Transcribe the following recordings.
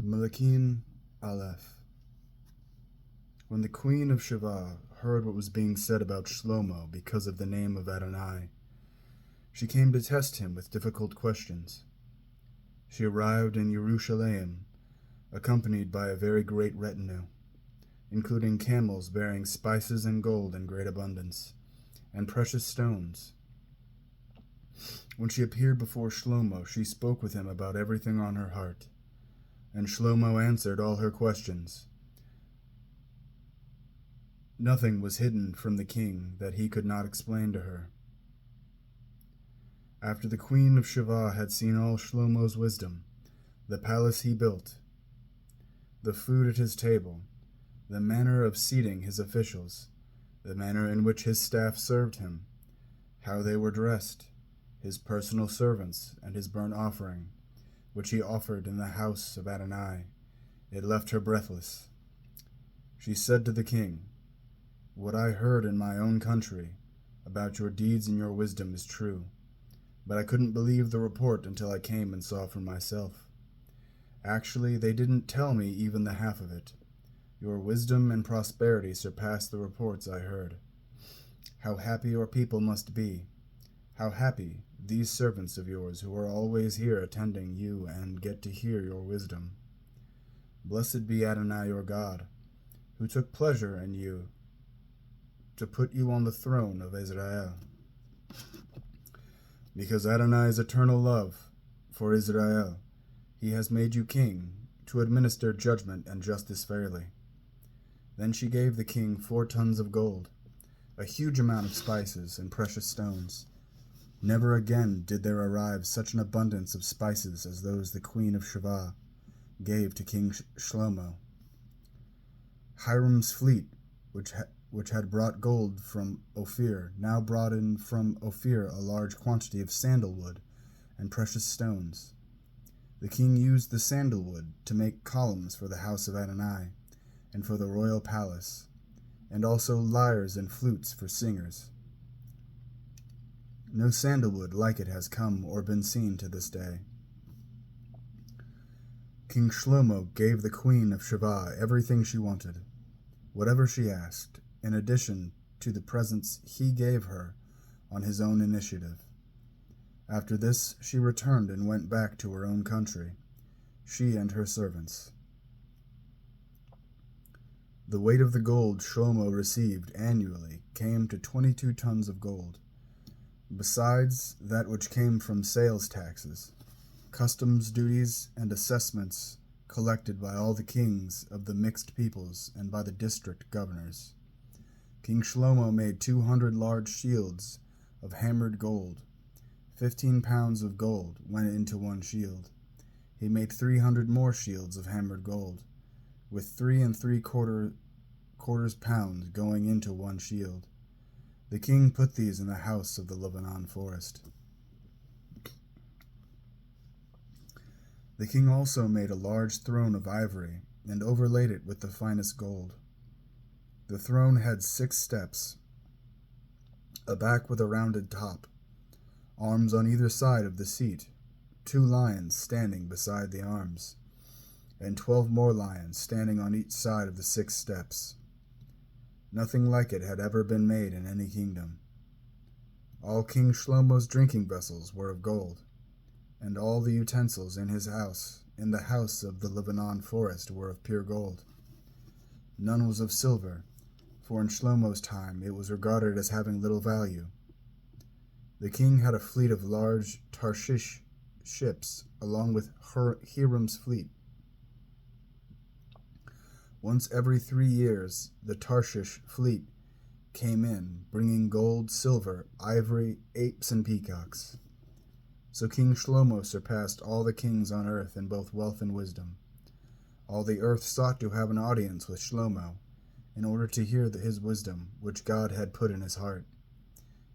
Malakim Alef. When the queen of Sheva heard what was being said about Shlomo because of the name of Adonai, she came to test him with difficult questions. She arrived in Yerushalayim, accompanied by a very great retinue, including camels bearing spices and gold in great abundance, and precious stones. When she appeared before Shlomo, she spoke with him about everything on her heart, and Shlomo answered all her questions. Nothing was hidden from the king that he could not explain to her. After the queen of Sheva had seen all Shlomo's wisdom, the palace he built, the food at his table, the manner of seating his officials, the manner in which his staff served him, how they were dressed, his personal servants, and his burnt offering, which he offered in the house of Adonai, it left her breathless. She said to the king, "What I heard in my own country about your deeds and your wisdom is true, but I couldn't believe the report until I came and saw for myself. Actually, they didn't tell me even the half of it. Your wisdom and prosperity surpass the reports I heard. How happy your people must be. How happy these servants of yours who are always here attending you and get to hear your wisdom. Blessed be Adonai your God, who took pleasure in you to put you on the throne of Isra'el. Because Adonai's eternal love for Isra'el, he has made you king to administer judgment and justice fairly." Then she gave the king 4 tons of gold, a huge amount of spices and precious stones. Never again did there arrive such an abundance of spices as those the queen of Sheva gave to King Shlomo. Hiram's fleet, which had brought gold from Ophir, now brought in from Ophir a large quantity of sandalwood and precious stones. The king used the sandalwood to make columns for the house of Adonai and for the royal palace, and also lyres and flutes for singers. No sandalwood like it has come or been seen to this day. King Shlomo gave the queen of Sheva everything she wanted, whatever she asked, in addition to the presents he gave her on his own initiative. After this, she returned and went back to her own country, she and her servants. The weight of the gold Shlomo received annually came to 22 tons of gold, besides that which came from sales taxes, customs duties, and assessments collected by all the kings of the mixed peoples and by the district governors. King Shlomo made 200 large shields of hammered gold. 15 pounds of gold went into one shield. He made 300 more shields of hammered gold, with 3 3/4 pounds going into one shield. The king put these in the house of the Lebanon forest. The king also made a large throne of ivory and overlaid it with the finest gold. The throne had 6 steps, a back with a rounded top, arms on either side of the seat, 2 lions standing beside the arms, and 12 more lions standing on each side of the 6 steps. Nothing like it had ever been made in any kingdom. All King Shlomo's drinking vessels were of gold, and all the utensils in his house, in the house of the Lebanon forest, were of pure gold. None was of silver, for in Shlomo's time it was regarded as having little value. The king had a fleet of large Tarshish ships, along with Hiram's fleet. Once every 3 years, the Tarshish fleet came in, bringing gold, silver, ivory, apes, and peacocks. So King Shlomo surpassed all the kings on earth in both wealth and wisdom. All the earth sought to have an audience with Shlomo, in order to hear his wisdom, which God had put in his heart.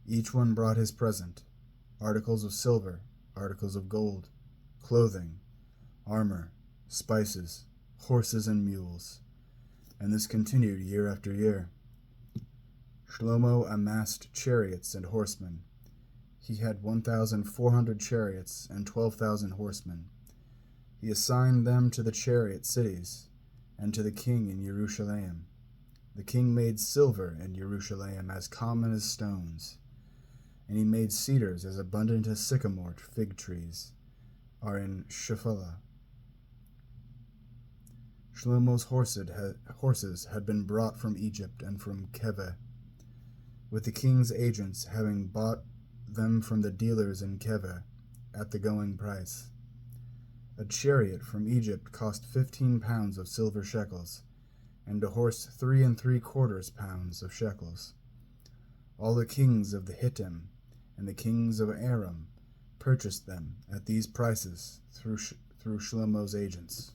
Each one brought his present, articles of silver, articles of gold, clothing, armor, spices, horses, and mules. And this continued year after year. Shlomo amassed chariots and horsemen. He had 1,400 chariots and 12,000 horsemen. He assigned them to the chariot cities, and to the king in Yerushalayim. The king made silver in Yerushalayim as common as stones, and he made cedars as abundant as sycamore fig trees are in Shephelah. Shlomo's horses had been brought from Egypt and from Keveh, with the king's agents having bought them from the dealers in Keveh at the going price. A chariot from Egypt cost 15 pounds of silver shekels, and a horse 3 3/4 pounds of shekels. All the kings of the Hittim and the kings of Aram purchased them at these prices through Shlomo's agents.